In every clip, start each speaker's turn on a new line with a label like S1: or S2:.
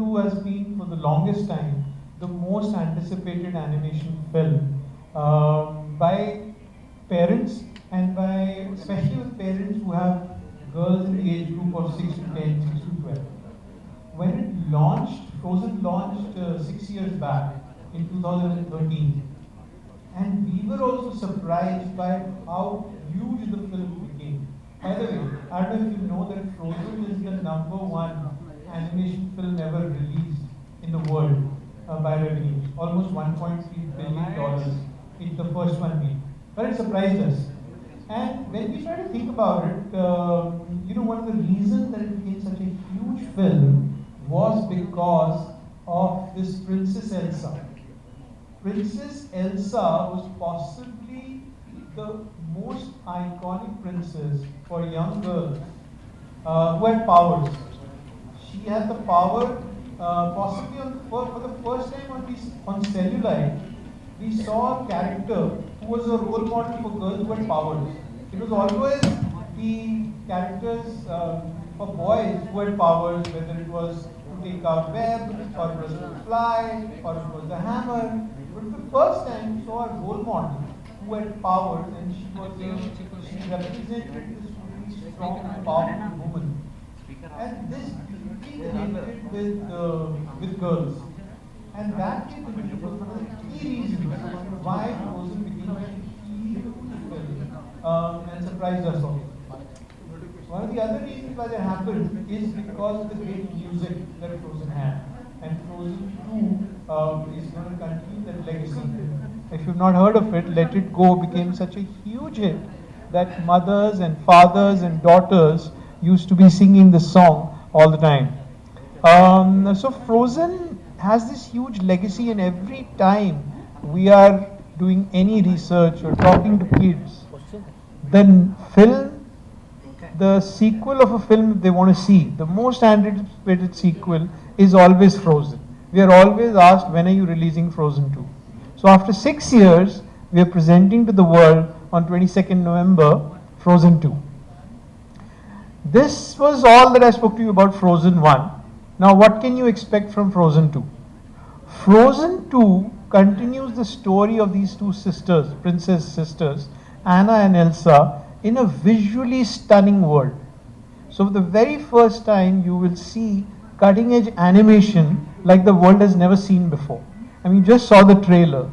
S1: Telugu has been for the longest time the most anticipated animation film by parents and by especially with parents who have girls in the age group of 6 to 10, 6 to 12. When it launched, Frozen launched 6 years back in 2013, and we were also surprised by how huge the film became. By the way, I don't know if you know that Frozen is the #1 animation film ever released in the world by revenue, almost $1.3 billion in the first 1 week. But it surprised us. And when we try to think about it, one of the reasons that it became such a huge film was because of this Princess Elsa. Princess Elsa was possibly the most iconic princess for young girls who had powers. She had the power, possibly for the first time on cellulite, we saw a character who was a role model for girls who had powers. It was always the characters for boys who had powers, whether it was to take out web, or it was to fly, or it was the hammer. But for the first time, we saw a role model who had powers, and she represented this really strong and powerful woman. And this beauty related with girls. And that was one of the key reasons why Frozen became a huge film and surprised us all. One of the other reasons why that happened is because of the great music that Frozen had. And Frozen 2 is going to continue that legacy. If you've not heard of it, Let It Go became such a huge hit that mothers and fathers and daughters used to be singing this song all the time. So Frozen has this huge legacy, and every time we are doing any research or talking to kids, the sequel of a film they want to see, the most anticipated sequel is always Frozen. We are always asked, when are you releasing Frozen 2? So after 6 years, we are presenting to the world on 22nd November, Frozen 2. This was all that I spoke to you about Frozen 1. Now what can you expect from Frozen 2? Frozen 2 continues the story of these two sisters, princess sisters, Anna and Elsa, in a visually stunning world. So for the very first time, you will see cutting edge animation like the world has never seen before. I mean, you just saw the trailer.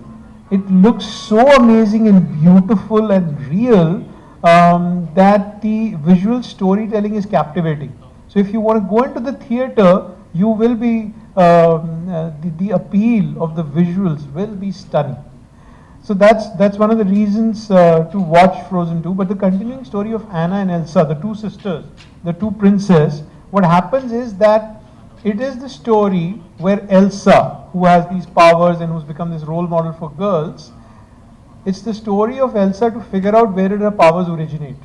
S1: It looks so amazing and beautiful and real that the visual storytelling is captivating. So if you want to go into the theater, you will be, the appeal of the visuals will be stunning. So that's one of the reasons to watch Frozen 2. But the continuing story of Anna and Elsa, the two sisters, the two princes, what happens is that it is the story where Elsa, who has these powers and who's become this role model for girls, it's the story of Elsa to figure out where did her powers originate.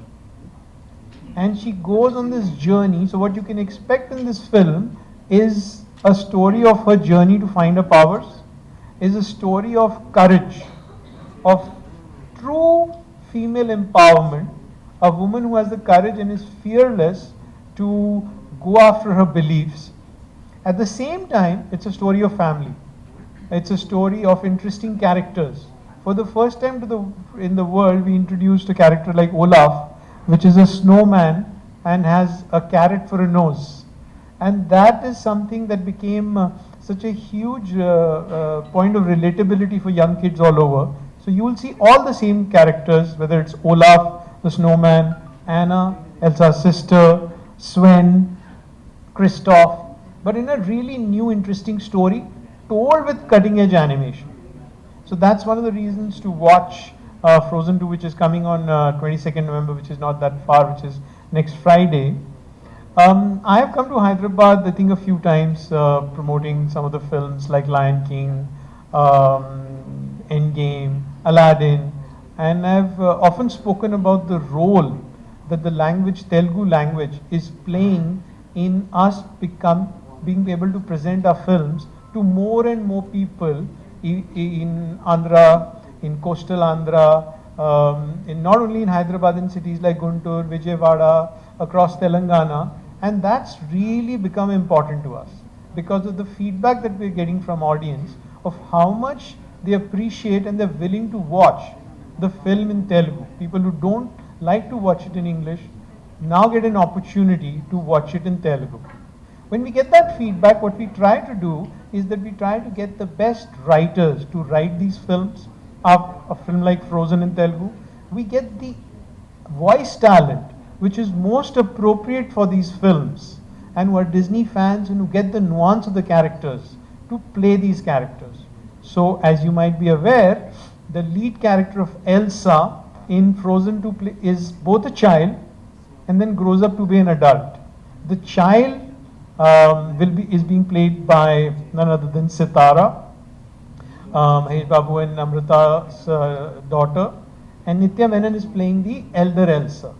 S1: And she goes on this journey. So what you can expect in this film is a story of her journey to find her powers, is a story of courage, of true female empowerment, a woman who has the courage and is fearless to go after her beliefs. At the same time, it's a story of family. It's a story of interesting characters. For the first time in the world, we introduced a character like Olaf, which is a snowman and has a carrot for a nose. And that is something that became such a huge point of relatability for young kids all over. So you will see all the same characters, whether it's Olaf, the snowman, Anna, Elsa's sister, Sven, Kristoff, but in a really new, interesting story, told with cutting-edge animation. So that's one of the reasons to watch Frozen 2, which is coming on 22nd November, which is not that far, which is next Friday. I have come to Hyderabad, I think, a few times promoting some of the films like Lion King, Endgame, Aladdin, and I've often spoken about the role that the language, Telugu language, is playing in us being able to present our films to more and more people in Andhra, in coastal Andhra, in not only in Hyderabad, in cities like Guntur, Vijayawada, across Telangana, and that's really become important to us. because of the feedback that we're getting from audience of how much they appreciate and they're willing to watch the film in Telugu. People who don't like to watch it in English now get an opportunity to watch it in Telugu. When we get that feedback, what we try to do is that we try to get the best writers to write these films. A film like Frozen in Telugu, we get the voice talent which is most appropriate for these films and who are Disney fans and who get the nuance of the characters to play these characters. So as you might be aware, the lead character of Elsa in Frozen 2 is both a child and then grows up to be an adult. The child is being played by none other than Sitara, Mahesh, Babu and Namrata's daughter, and Nithya Menen is playing the elder Elsa.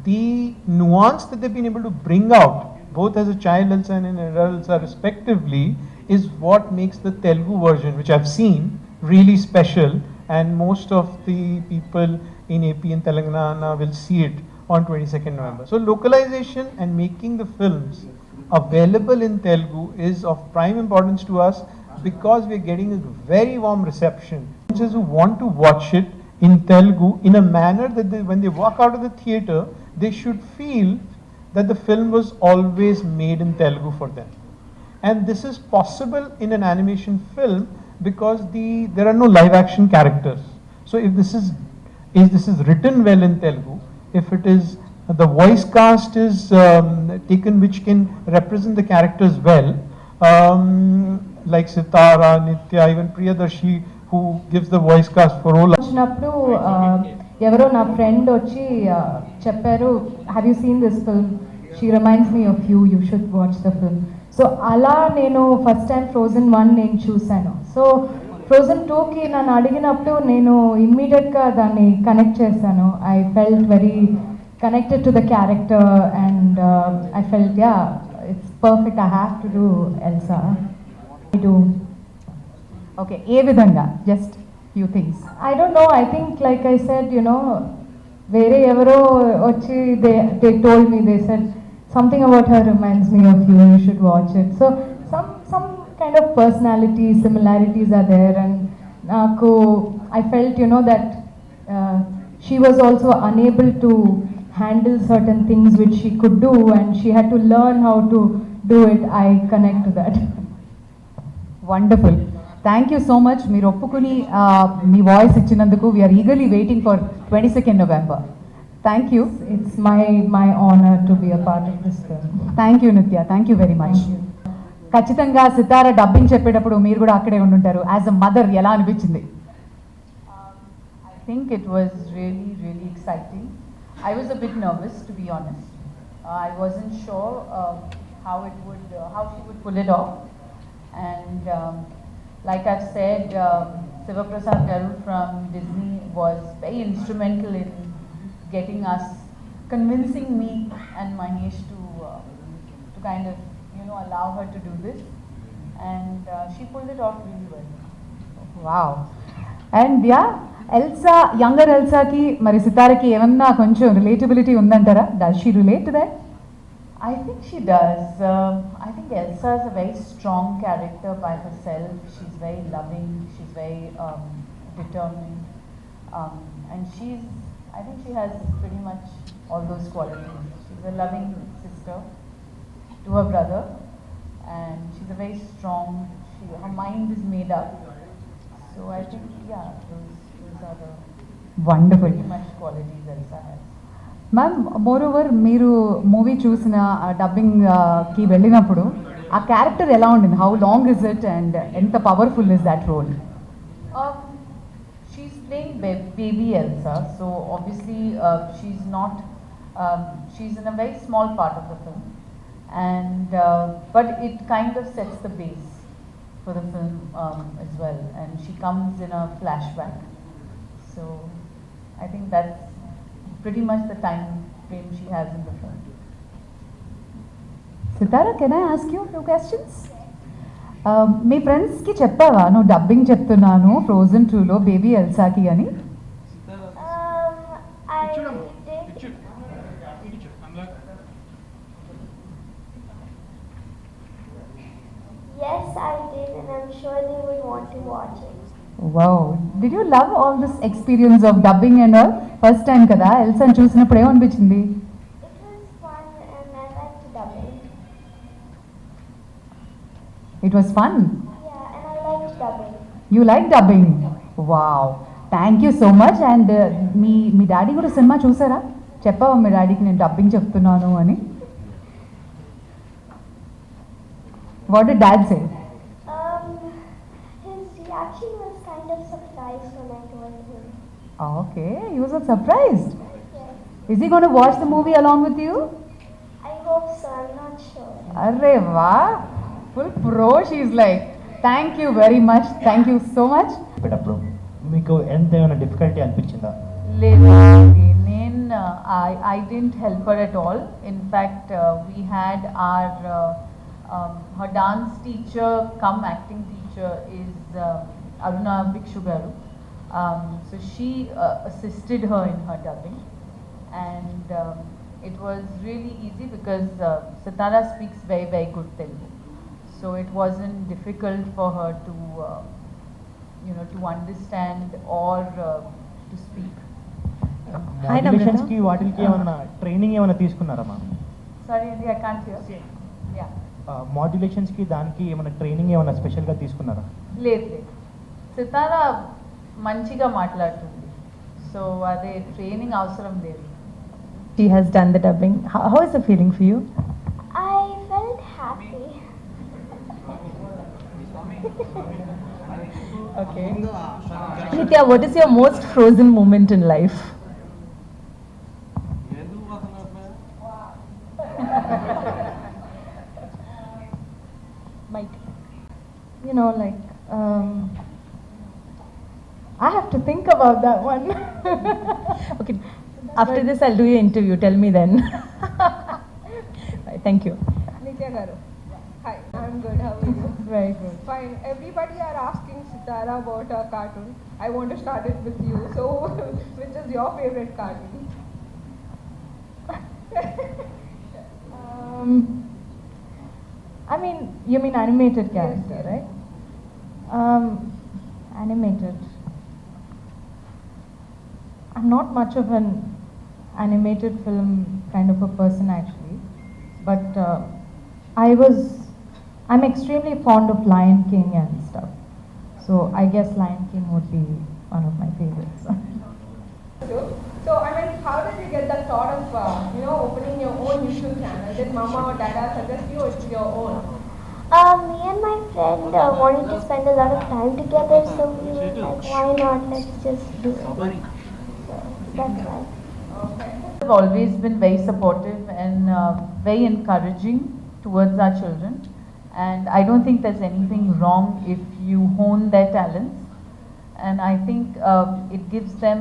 S1: The nuance that they've been able to bring out, both as a child Elsa and an adult Elsa respectively, is what makes the Telugu version, which I've seen, really special, and most of the people in AP and Telangana will see it on 22nd November. So localization and making the films available in Telugu is of prime importance to us because we're getting a very warm reception. Audiences who want to watch it in Telugu in a manner that when they walk out of the theatre, they should feel that the film was always made in Telugu for them. And this is possible in an animation film because there are no live action characters. So if this is written well in Telugu, if it is the voice cast is taken which can represent the characters well, like Sitara, Nithya, even Priyadarshi, who gives the voice cast for all.
S2: వచ్చినప్పుడు ఎవరో నా friend వచ్చి చెప్పారు, have you seen this film, she reminds me of you, you should watch the film. So అలా నేను first time frozen 1 నేను చూశాను. So frozen 2కి నన్ను అడిగినప్పుడు నేను ఇమ్మీడియట్గా దాన్ని కనెక్ట్ చేశాను. I felt very connected to the character and I felt, yeah, it's perfect, I have to do Elsa. I do. Okay, ఏ విధంగా, just few things. I don't know, I think like I said, you know, వేరే ఎవరో వచ్చి they told me, they said something about her reminds me of you, you should watch it. So some kind of personality similarities are there, and నాకు I felt, you know, that she was also unable to handle certain things which she could do and she had to learn how to do it. I connect to that.
S3: Wonderful. Thank you so much. మీరు ఒప్పుకుని మీ voice ఇచ్చినందుకు we are eagerly waiting for 22nd November. Thank you.
S2: It's my honor to be a part of this film.
S3: Thank you Nithya. Thank you very much. ఖచ్చితంగా సితారా dubbing చెప్పేటప్పుడు మీరు కూడా అక్కడే ఉండుంటారు. As a mother ఎలా అనిపించింది?
S4: I think it was really exciting. I was a bit nervous, to be honest. I wasn't sure how she would pull it off. And like I've said, Siva Prasad Garu from Disney was very instrumental in getting us, convincing me and Mahesh to kind of, you know, allow her to do this. And she pulled it off really well.
S3: Wow. And yeah, Elsa, younger ఎల్సాకి మరి సితారకి ఏమన్నా కొంచెం relatability ఉందంటారా? Does she relate to that?
S4: I think she does. I think Elsa is a very strong character by herself. She's very loving. She's very determined, and I think she has pretty much all those qualities. She's a loving sister to her brother, and she's a very strong. Her mind is made up. So I think, yeah, those are the
S3: wonderful
S4: pretty much qualities Elsa has.
S3: Ma'am, moreover మీరు movie చూసిన డబ్బింగ్కి వెళ్ళినప్పుడు ఆ character ఎలా ఉండింది? How long is it and ఎంత powerful is that role?
S4: She's playing baby Elsa, so obviously she's not. She's in a very small part of the film, and but it kind of sets the base for the film as well. And she comes in a flashback, so I think that's pretty much the time frame she has in the film.
S3: Sitara, can I ask you few questions? మీ ఫ్రెండ్స్కి చెప్పావా నువ్వు dubbing చెప్తున్నాను frozen 2లో baby ఎల్సాకి అని?
S5: I did. did, and I'm sure they would want to watch it.
S3: Wow. Did you love all this experience of dubbing and all? First time కదా ఎల్సాని చూసినప్పుడు ఏమనిపించింది?
S5: It was fun, and I liked dubbing.
S3: It was fun.
S5: Yeah, and I liked dubbing.
S3: You like dubbing? Wow. Thank you so much. And me daddy కూడా cinema చూసారా? చెప్పావా మీ డాడీకి నేను dubbing చెప్తున్నాను అని? What did dad say?
S5: His reaction was kind of surprised when I told him.
S3: Okay, he was surprised.
S5: Yes.
S3: Is he going to watch the movie along with you?
S5: I hope so, I'm not sure.
S3: Arre wow. Full pro. She's like, thank you very much. Thank you so much.
S6: అప్పుడు మీకు ఎంత ఏమైనా difficulty అనిపించిందా?
S4: లేదు, నేను I didn't help her at all. In fact, we had our her dance teacher come acting teacher is Aruna Bhikshu garu. So she assisted her in her dubbing, and it was really easy because Sitara speaks very very good Telugu, so it wasn't difficult for her to to understand or to speak.
S6: Modulations కి వాటికి ఏమైనా training ఏమైనా తీసుకున్నారా మా?
S4: Sorry, I can't hear. Yeah.
S6: Modulations కి దానికి ఏమైనా training ఏమైనా స్పెషల్ గా తీసుకున్నారా?
S4: లేదు, సితారా మంచిగా మాట్లాడుతుంది, సో అదే ట్రైనింగ్ అవసరం లేదు.
S7: She has done the dubbing. How is the feeling for you?
S5: I felt happy.
S7: Okay. Nithya, what is your most frozen moment in life?
S2: Mike. You know, like, I have to think about that one.
S7: Okay. After this, I'll do your interview. Tell me then. Bye. Thank you.
S8: Nithya garu. Hi, I'm good. How are you?
S2: Very good.
S8: Fine. Everybody are asking Sitara about her cartoon. I want to start it with you. So, which is your favorite cartoon?
S2: I mean, you mean animated character,
S8: Yes, yes.
S2: right? Animated. I'm not much of an animated film kind of a person actually, but I'm extremely fond of Lion King and stuff. So I guess Lion King would be one of my favorites.
S8: So, I mean, how did you get the thought of, opening your own YouTube channel? Did mama or dada suggest you or it's your own?
S5: Me and my friend wanted to spend a lot of time together, so we were like, why not? Let's just do it. So that's why.
S4: I've always been very supportive and very encouraging towards our children, and I don't think there's anything wrong if you hone their talents, and I think it gives them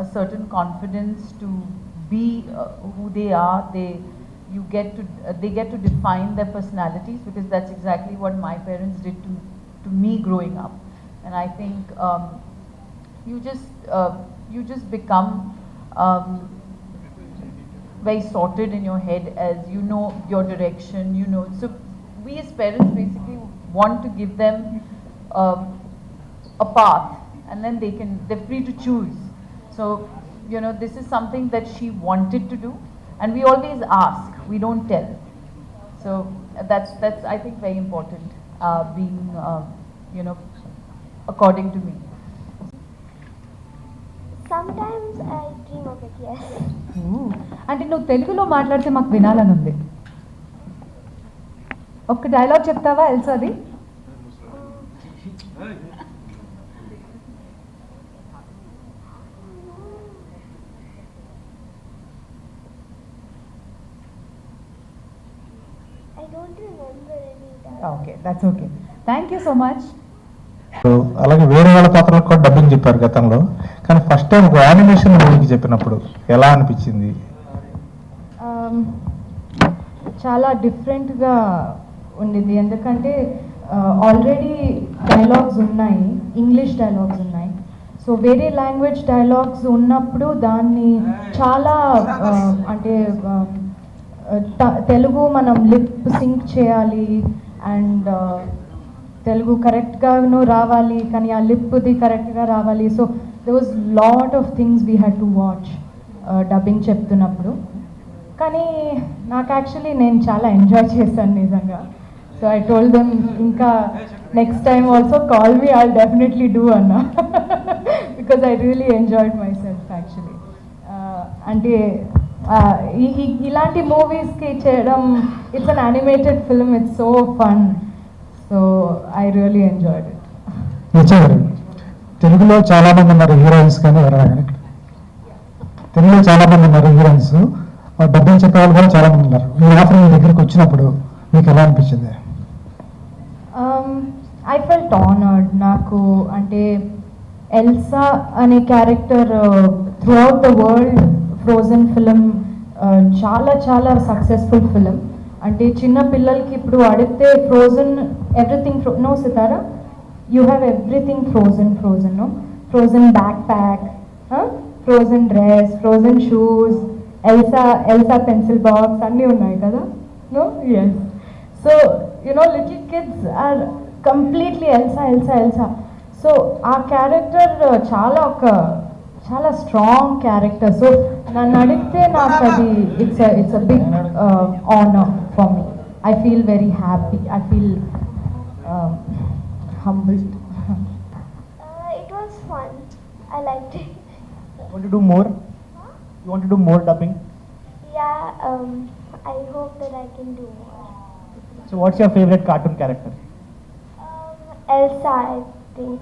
S4: a certain confidence to be who they are. They get to define their personalities, because that's exactly what my parents did to me growing up. And I think you just become very sorted in your head, as you know your direction, so we as parents basically want to give them a path, and then they're free to choose. So this is something that she wanted to do, and we always ask, we don't tell. So that's I think very important, being according to me.
S5: Sometimes I dream of it, yes.
S3: అంటే నువ్వు తెలుగులో మాట్లాడితే మాకు వినాలని ఉంది. ఒక్క dialogue చెప్తావా ఎల్సాది?
S5: I don't remember any dialogue.
S3: Okay, that's okay. Thank you so much.
S1: అలాగే వేరే వాళ్ళ పాత్రలకు కూడా డబ్బింగ్ చెప్పారు గతంలో, కానీ ఫస్ట్ టైం ఒక యానిమేషన్ మూవీకి చెప్పినప్పుడు ఎలా అనిపించింది?
S2: చాలా డిఫరెంట్గా ఉండింది, ఎందుకంటే ఆల్రెడీ డైలాగ్స్ ఉన్నాయి, ఇంగ్లీష్ డైలాగ్స్ ఉన్నాయి. సో వేరే లాంగ్వేజ్ డైలాగ్స్ ఉన్నప్పుడు దాన్ని చాలా అంటే తెలుగు మనం లిప్ సింక్ చేయాలి, అండ్ తెలుగు కరెక్ట్గాను రావాలి, కానీ ఆ లిప్ది కరెక్ట్గా రావాలి. So they was lot of things we had to watch dubbing చెప్తున్నప్పుడు. కానీ నాకు యాక్చువల్లీ నేను చాలా ఎంజాయ్ చేశాను నిజంగా. సో ఐ టోల్డ్ దెమ్ ఇంకా next time also call me, I definitely do అన్న, because I really enjoyed my self actually. అంటే ఇలాంటి మూవీస్కి చేయడం, it's an animated film, it's so fun. So I really enjoyed it.
S9: నిజంగా తెలుగులో చాలా మంది ఉన్నారు హీరోయిన్స్, కానీ ఎవరైనా తెలుగులో చాలా మంది ఉన్నారు హీరోయిన్స్, డబ్బింగ్ చెప్పే వాళ్ళు కూడా చాలా మంది ఉన్నారు. ఈ ఆఫర్ మీ దగ్గరికి వచ్చినప్పుడు మీకు ఎలా అనిపించింది?
S2: I felt honoured. నాకు అంటే ఎల్సా అనే character through out the world frozen film చాలా చాలా సక్సెస్ఫుల్ ఫిలిం. అంటే చిన్న పిల్లలకి ఇప్పుడు అడిగితే frozen everything no Sitara, you have everything frozen no, frozen backpack, frozen dress, frozen shoes, Elsa pencil box అన్నీ ఉన్నాయి కదా. No, yes. So you know little kids are completely Elsa. So ఆ క్యారెక్టర్ చాలా స్ట్రాంగ్ క్యారెక్టర్. సో నన్ను అడిగితే నాకు అది it's a big honour for me. I feel very happy, I feel humbled.
S5: It was fun. I liked it.
S6: You want to do more? You want to do more dubbing?
S5: Yeah, I hope that I can do more.
S6: So what's your favorite cartoon character?
S5: Elsa, I think.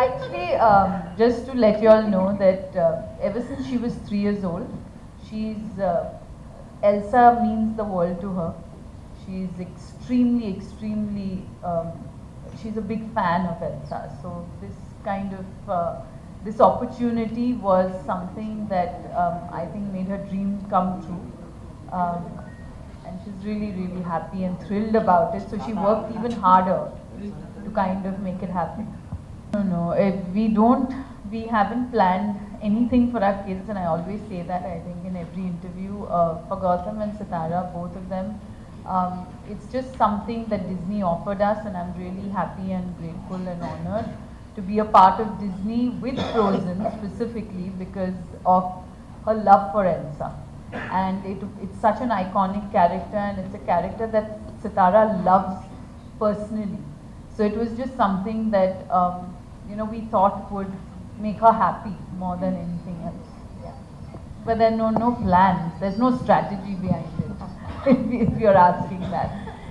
S4: Actually, just to let you all know that ever since she was 3 years old, Elsa means the world to her. She's extremely, she's a big fan of Elsa. So this kind of, this opportunity was something that I think made her dream come true. And she's really happy and thrilled about it. So she worked even harder to kind of make it happen. No, we haven't planned anything for our kids, and I always say that, I think, in every interview. For Gautam and Sitara, both of them, it's just something that Disney offered us, and I'm really happy and grateful and honored to be a part of Disney with Frozen, specifically because of her love for Elsa. And it's such an iconic character, and it's a character that Sitara loves personally. So it was just something that we thought would make her happy more than anything else. Yeah. But there are no plans. There's no strategy behind it. If you're asking that.